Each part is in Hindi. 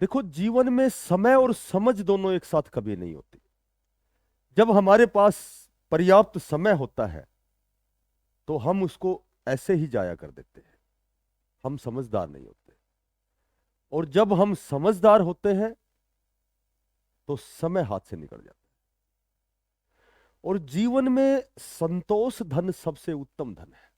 देखो, जीवन में समय और समझ दोनों एक साथ कभी नहीं होती। जब हमारे पास पर्याप्त समय होता है तो हम उसको ऐसे ही जाया कर देते हैं। हम समझदार नहीं होते। और जब हम समझदार होते हैं तो समय हाथ से निकल जाता है। और जीवन में संतोष धन सबसे उत्तम धन है।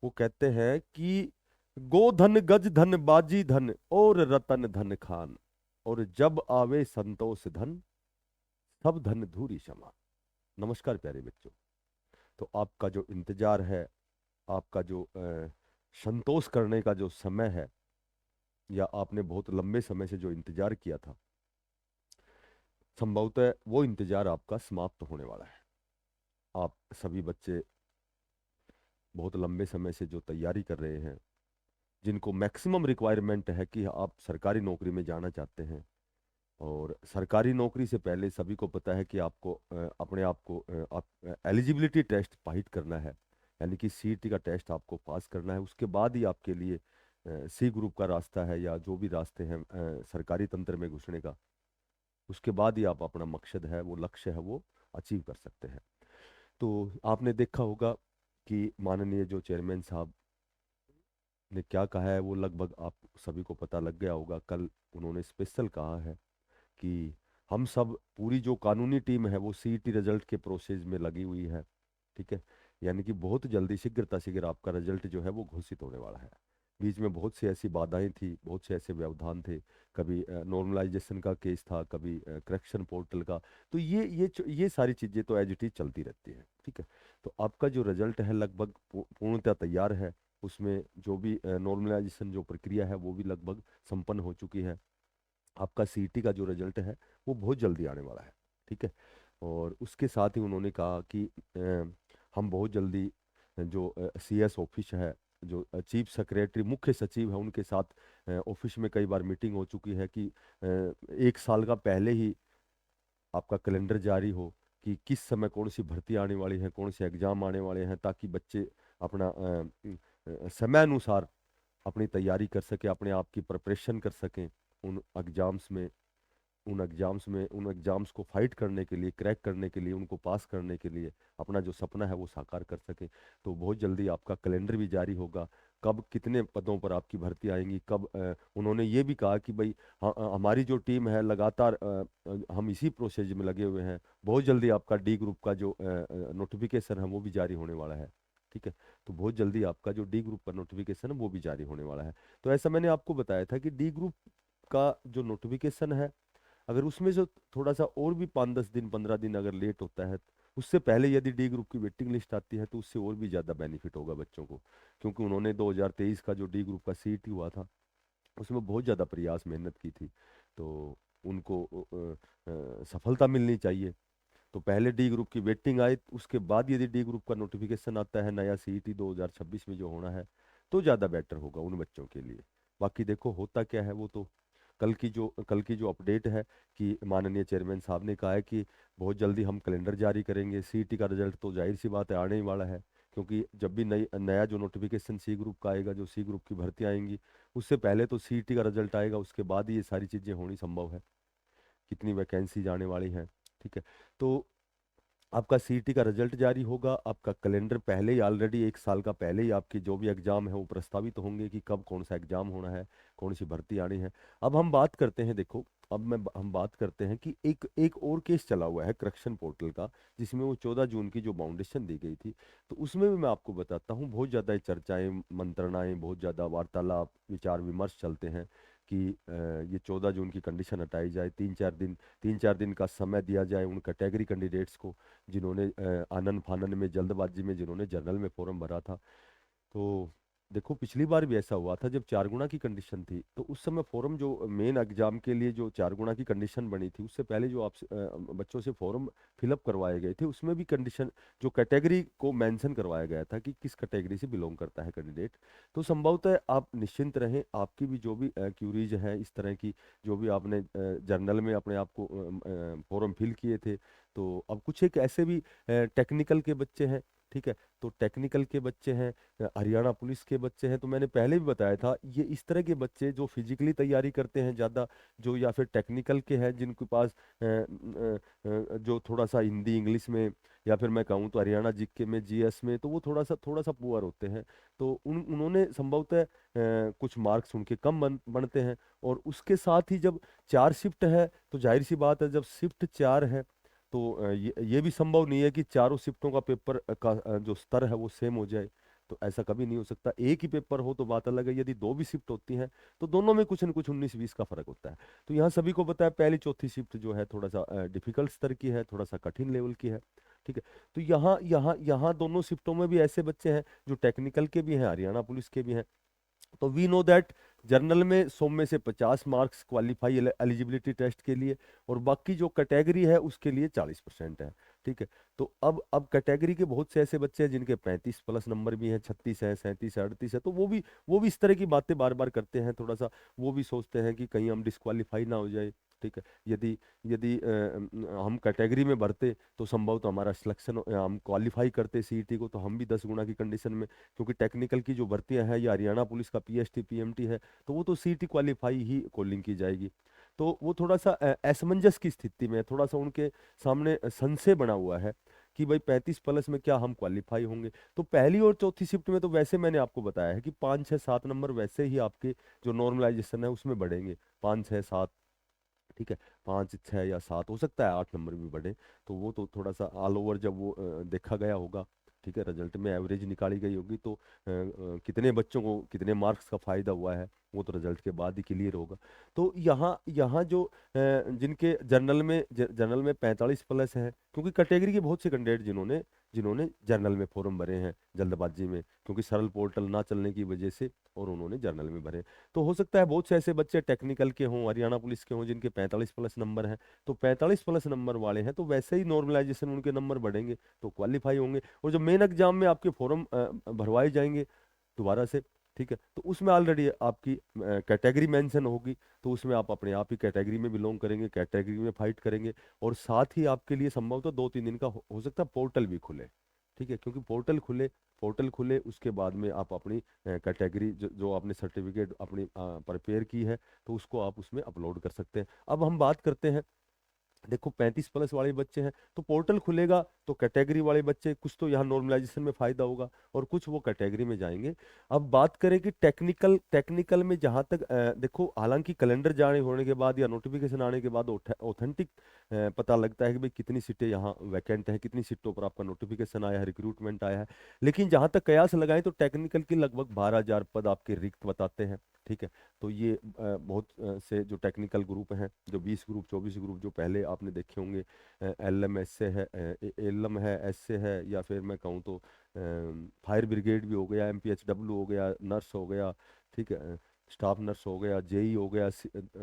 वो कहते हैं कि गोधन गज धन बाजी धन और रतन धन खान, और जब आवे संतोष धन सब धन धूरी समान। नमस्कार प्यारे बच्चों। तो आपका जो इंतजार है, आपका जो संतोष करने का जो समय है, या आपने बहुत लंबे समय से जो इंतजार किया था, संभवतः वो इंतजार आपका समाप्त होने वाला है। आप सभी बच्चे बहुत लंबे समय से जो तैयारी कर रहे हैं, जिनको मैक्सिमम रिक्वायरमेंट है कि आप सरकारी नौकरी में जाना चाहते हैं, और सरकारी नौकरी से पहले सभी को पता है कि आपको अपने आप को आप एलिजिबिलिटी टेस्ट पास करना है। यानी कि सीईटी का टेस्ट आपको पास करना है। उसके बाद ही आपके लिए सी ग्रुप का रास्ता है, या जो भी रास्ते हैं सरकारी तंत्र में घुसने का, उसके बाद ही आप अपना मकसद है, वो लक्ष्य है, वो अचीव कर सकते हैं। तो आपने देखा होगा कि माननीय जो चेयरमैन साहब ने क्या कहा है, वो लगभग आप सभी को पता लग गया होगा। कल उन्होंने स्पेशल कहा है कि हम सब पूरी जो कानूनी टीम है वो सीईटी रिजल्ट के प्रोसेस में लगी हुई है। ठीक है। यानी कि बहुत जल्दी शीघ्रता शीघ्र आपका रिजल्ट जो है वो घोषित होने वाला है। बीच में बहुत सी ऐसी बाधाएं थी, बहुत से ऐसे व्यवधान थे। कभी नॉर्मलाइजेशन का केस था, कभी करेक्शन पोर्टल का। तो ये सारी चीज़ें तो एज इट इज चलती रहती है। ठीक है। तो आपका जो रिजल्ट है लगभग पूर्णतः तैयार है। उसमें जो भी नॉर्मलाइजेशन जो प्रक्रिया है वो भी लगभग संपन्न हो चुकी है। आपका सीईटी का जो रिजल्ट है वो बहुत जल्दी आने वाला है। ठीक है। और उसके साथ ही उन्होंने कहा कि हम बहुत जल्दी जो सीएस ऑफिस है, जो चीफ सेक्रेटरी मुख्य सचिव है, उनके साथ ऑफिस में कई बार मीटिंग हो चुकी है कि एक साल का पहले ही आपका कैलेंडर जारी हो कि किस समय कौन सी भर्ती आने वाली है, कौन से एग्जाम आने वाले हैं, ताकि बच्चे अपना समय अनुसार अपनी तैयारी कर सके, अपने आप की प्रिपरेशन कर सकें उन एग्जाम्स को फाइट करने के लिए, क्रैक करने के लिए, उनको पास करने के लिए, अपना जो सपना है वो साकार कर सके। तो बहुत जल्दी आपका कैलेंडर भी जारी होगा। कब कितने पदों पर आपकी भर्ती आएंगी, कब उन्होंने ये भी कहा कि भाई हमारी जो टीम है लगातार हम इसी प्रोसेस में लगे हुए हैं। बहुत जल्दी आपका डी ग्रुप का जो नोटिफिकेशन है वो भी जारी होने वाला है। ठीक है। तो बहुत जल्दी आपका जो डी ग्रुप का नोटिफिकेशन है वो भी जारी होने वाला है। तो ऐसा मैंने आपको बताया था कि डी ग्रुप का जो नोटिफिकेशन है, अगर उसमें से थोड़ा सा और भी 5-10 दिन 15 दिन अगर लेट होता है, उससे पहले यदि डी ग्रुप की वेटिंग लिस्ट आती है, तो उससे और भी ज़्यादा बेनिफिट होगा बच्चों को। क्योंकि उन्होंने 2023 का जो डी ग्रुप का सीईटी हुआ था उसमें बहुत ज़्यादा प्रयास मेहनत की थी। तो उनको सफलता मिलनी चाहिए। तो पहले डी ग्रुप की वेटिंग आए, उसके बाद यदि डी ग्रुप का नोटिफिकेशन आता है नया सीईटी 2026 में जो होना है, तो ज़्यादा बेटर होगा उन बच्चों के लिए। बाकी देखो होता क्या है, वो तो कल की जो अपडेट है कि माननीय चेयरमैन साहब ने कहा है कि बहुत जल्दी हम कैलेंडर जारी करेंगे। सीईटी का रिजल्ट तो जाहिर सी बात है आने ही वाला है। क्योंकि जब भी नया जो नोटिफिकेशन सी ग्रुप का आएगा, जो सी ग्रुप की भर्ती आएंगी, उससे पहले तो सीईटी का रिजल्ट आएगा, उसके बाद ही ये सारी चीज़ें होनी संभव है। कितनी वैकेंसी जाने वाली हैं। ठीक है। तो आपका सीईटी का रिजल्ट जारी होगा, आपका कैलेंडर पहले ही ऑलरेडी एक साल का पहले ही आपके जो भी एग्जाम है वो प्रस्तावित होंगे कि कब कौन सा एग्जाम होना है, कौन सी भर्ती आनी है। अब हम बात करते हैं, देखो अब हम बात करते हैं कि एक एक और केस चला हुआ है करेक्शन पोर्टल का, जिसमें वो 14 जून की जो बाउंडेशन दी गई थी। तो उसमें भी मैं आपको बताता हूँ, बहुत ज़्यादा चर्चाएं, मंत्रणाएं, बहुत ज़्यादा वार्तालाप, विचार विमर्श चलते हैं कि ये 14 जून की कंडीशन हटाई जाए। 3-4 दिन का समय दिया जाए उन कैटेगरी कैंडिडेट्स को जिन्होंने आनन फानन में, जल्दबाजी में, जिन्होंने जर्नल में फॉर्म भरा था। तो देखो पिछली बार भी ऐसा हुआ था जब 4 गुना की कंडीशन थी, तो उस समय फॉर्म जो मेन एग्जाम के लिए जो 4 गुना की कंडीशन बनी थी, उससे पहले जो आप बच्चों से फॉर्म फिलअप करवाए गए थे, उसमें भी कंडीशन जो कैटेगरी को मेंशन करवाया गया था कि किस कैटेगरी से बिलोंग करता है कैंडिडेट। तो संभवतः आप निश्चिंत रहें, आपकी भी जो भी क्यूरीज है इस तरह की, जो भी आपने जर्नल में अपने आप को फॉर्म फिल किए थे, तो अब कुछ एक ऐसे भी टेक्निकल के बच्चे हैं ठीक है। तो टेक्निकल के बच्चे हैं, हरियाणा पुलिस के बच्चे हैं, तो मैंने पहले भी बताया था, ये इस तरह के बच्चे जो फिजिकली तैयारी करते हैं ज़्यादा, जो या फिर टेक्निकल के हैं जिनके पास जो थोड़ा सा हिंदी इंग्लिश में, या फिर मैं कहूँ तो हरियाणा जीके में जीएस में, तो वो थोड़ा सा पुअर होते हैं। तो उन्होंने संभवतः कुछ मार्क्स उनके कम बनते हैं। और उसके साथ ही जब चार शिफ्ट है, तो जाहिर सी बात है, जब शिफ्ट चार है तो ये भी संभव नहीं है कि चारों शिफ्टों का पेपर का जो स्तर है वो सेम हो जाए। तो ऐसा कभी नहीं हो सकता। एक ही पेपर हो तो बात अलग है, यदि दो भी शिफ्ट होती हैं तो दोनों में कुछ न कुछ 19-20 का फर्क होता है। तो यहाँ सभी को पता है पहली चौथी शिफ्ट जो है थोड़ा सा डिफिकल्ट स्तर की है, थोड़ा सा कठिन लेवल की है। ठीक है। तो यहाँ यहाँ यहाँ दोनों शिफ्टों में भी ऐसे बच्चे हैं जो टेक्निकल के भी हैं, हरियाणा पुलिस के भी हैं। तो वी नो दैट जर्नल में 100 में से 50 मार्क्स क्वालिफाई एलिजिबिलिटी टेस्ट के लिए, और बाकी जो कैटेगरी है उसके लिए 40% है। ठीक है। तो अब कैटेगरी के बहुत से ऐसे बच्चे हैं जिनके 35+ नंबर भी हैं, 36 है, 37 है, 38 है, तो वो भी इस तरह की बातें बार बार करते हैं थोड़ा सा। वो भी सोचते हैं कि कहीं हम डिस्क्वालीफाई ना हो जाए। ठीक है। यदि यदि हम कैटेगरी में भरते तो संभव तो हमारा सिलेक्शन, हम क्वालिफाई करते सीईटी को, तो हम भी 10 गुना की कंडीशन में, क्योंकि टेक्निकल की जो भर्तियां हैं या हरियाणा पुलिस का पीएसटी पीएमटी है, तो वो तो सीईटी क्वालिफाई ही कॉलिंग की जाएगी। तो वो थोड़ा सा असमंजस की स्थिति में है, थोड़ा सा उनके सामने संशय बना हुआ है कि भाई 35+ में क्या हम क्वालिफाई होंगे। तो पहली और चौथी शिफ्ट में तो वैसे मैंने आपको बताया है कि 5 6 7 नंबर वैसे ही आपके जो नॉर्मलाइजेशन है उसमें बढ़ेंगे, 5 6 7। ठीक है। 5 6 या 7, हो सकता है 8 नंबर भी बढ़े। तो वो तो थोड़ा सा ऑल ओवर जब वो देखा गया होगा, ठीक है, रिजल्ट में एवरेज निकाली गई होगी, तो कितने बच्चों को कितने मार्क्स का फायदा हुआ है वो तो रिजल्ट के बाद ही क्लियर होगा। तो यहाँ यहाँ जो जिनके जनरल में 45+ हैं, क्योंकि कैटेगरी के बहुत से कैंडिडेट जिन्होंने जिन्होंने जर्नल में फॉर्म भरे हैं जल्दबाजी में, क्योंकि सरल पोर्टल ना चलने की वजह से, और उन्होंने जर्नल में भरे। तो हो सकता है बहुत से ऐसे बच्चे टेक्निकल के हों, हरियाणा पुलिस के हों, जिनके 45+ नंबर हैं। तो 45+ नंबर वाले हैं तो वैसे ही नॉर्मलाइजेशन उनके नंबर बढ़ेंगे तो क्वालिफाई होंगे। और जो मेन एग्जाम में आपके फॉर्म भरवाए जाएंगे दोबारा से, ठीक है, तो उसमें ऑलरेडी आपकी कैटेगरी मेंशन होगी। तो उसमें आप अपने आप ही कैटेगरी में बिलोंग करेंगे, कैटेगरी में फाइट करेंगे। और साथ ही आपके लिए संभवतः 2-3 दिन का हो सकता है पोर्टल भी खुले। ठीक है। क्योंकि पोर्टल खुले उसके बाद में आप अपनी कैटेगरी जो आपने सर्टिफिकेट अपनी प्रिपेयर की है, तो उसको आप उसमें अपलोड कर सकते हैं। अब हम बात करते हैं, देखो 35+ वाले बच्चे हैं तो पोर्टल खुलेगा तो कैटेगरी वाले बच्चे कुछ तो यहाँ नॉर्मलाइजेशन में फायदा होगा, और कुछ वो कैटेगरी में जाएंगे। अब बात करें कि टेक्निकल में जहाँ तक देखो, हालांकि कैलेंडर जारी होने के बाद या नोटिफिकेशन आने के बाद ऑथेंटिक पता लगता है कि भाई कितनी सीटें यहाँ वैकेंट है, कितनी सीटों पर आपका नोटिफिकेशन आया है, रिक्रूटमेंट आया है। लेकिन जहाँ तक कयास लगाएं तो टेक्निकल की लगभग 12,000 पद आपके रिक्त बताते हैं। ठीक है। तो ये बहुत से जो टेक्निकल ग्रुप हैं, जो 20 ग्रुप 24 ग्रुप जो पहले आपने देखे होंगे, एलएम एस से है, एलएम है, एस से है, या फिर मैं कहूँ तो फायर ब्रिगेड भी हो गया, एमपीएचडब्ल्यू हो गया, नर्स हो गया, ठीक है, स्टाफ नर्स हो गया, जेई हो गया,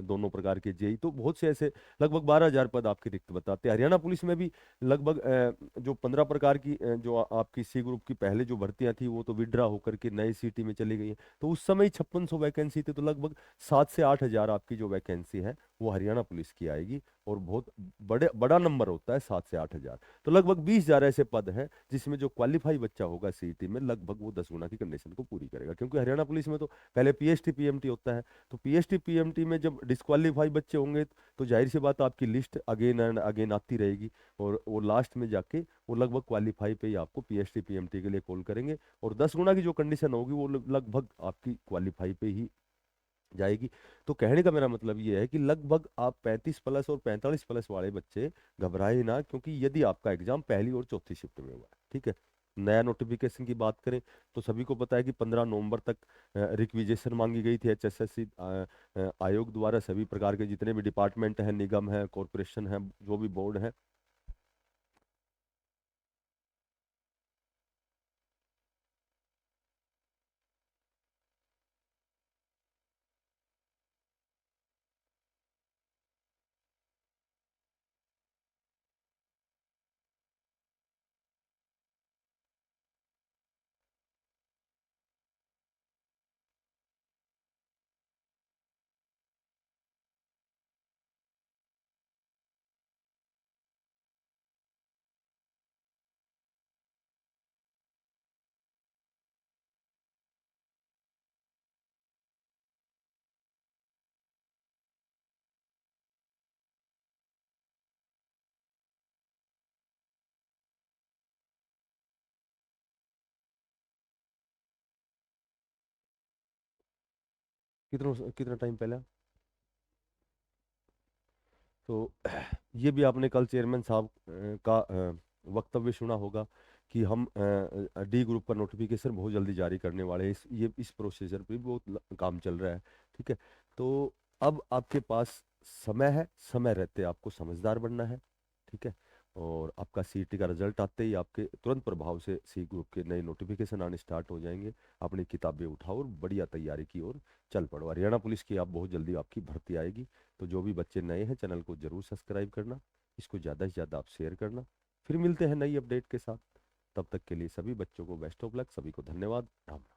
दोनों प्रकार के जेई, तो बहुत से ऐसे लगभग 12,000 पद आपके रिक्त बताते हैं। हरियाणा पुलिस में भी लगभग जो 15 प्रकार की जो आपकी सी ग्रुप की पहले जो भर्तियां थी वो तो विड्रा होकर के नए सिटी में चली गई हैं। तो उस समय 5600 वैकेंसी थी, तो लगभग 7 से 8 हजार आपकी जो वैकेंसी है वो हरियाणा पुलिस की आएगी। और बहुत बड़ा नंबर होता है 7 से 8 हजार। तो लगभग 20,000 ऐसे पद हैं जिसमें जो क्वालिफाई बच्चा होगा सीईटी में लगभग वो 10 गुना की कंडीशन को पूरी करेगा। क्योंकि हरियाणा पुलिस में तो पहले पीएसटी पीएमटी होता है। तो पीएसटी पीएमटी में जब डिस्क्वालीफाई बच्चे होंगे तो जाहिर सी बात है आपकी लिस्ट अगेन एंड अगेन आती रहेगी, और वो लास्ट में जाके वो लगभग क्वालिफाई पे ही आपको पीएसटी पीएमटी के लिए कॉल करेंगे। और 10 गुना की जो कंडीशन होगी वो लगभग आपकी क्वालिफाई पे ही जाएगी। तो कहने का मेरा मतलब ये है कि लगभग आप 35+ और 45+ वाले बच्चे घबराए ना, क्योंकि यदि आपका एग्जाम पहली और चौथी शिफ्ट में हुआ है, ठीक है। नया नोटिफिकेशन की बात करें तो सभी को पता है कि 15 नवंबर तक रिक्विजेशन मांगी गई थी एचएसएससी आयोग द्वारा। सभी प्रकार के जितने भी डिपार्टमेंट हैं, निगम है, कॉरपोरेशन है, जो भी बोर्ड है, कितना कितना टाइम पहले। तो ये भी आपने कल चेयरमैन साहब का वक्तव्य सुना होगा कि हम डी ग्रुप का नोटिफिकेशन बहुत जल्दी जारी करने वाले हैं। इस प्रोसीजर पे भी बहुत काम चल रहा है। ठीक है। तो अब आपके पास समय है, समय रहते आपको समझदार बनना है। ठीक है। और आपका सीईटी का रिजल्ट आते ही आपके तुरंत प्रभाव से सी ग्रुप के नए नोटिफिकेशन आने स्टार्ट हो जाएंगे। अपनी किताबें उठाओ और बढ़िया तैयारी की ओर चल पड़ो। हरियाणा पुलिस की आप बहुत जल्दी आपकी भर्ती आएगी। तो जो भी बच्चे नए हैं, चैनल को जरूर सब्सक्राइब करना, इसको ज़्यादा से ज़्यादा आप शेयर करना। फिर मिलते हैं नई अपडेट के साथ। तब तक के लिए सभी बच्चों को बेस्ट ऑफ लक, सभी को धन्यवाद। राम राम।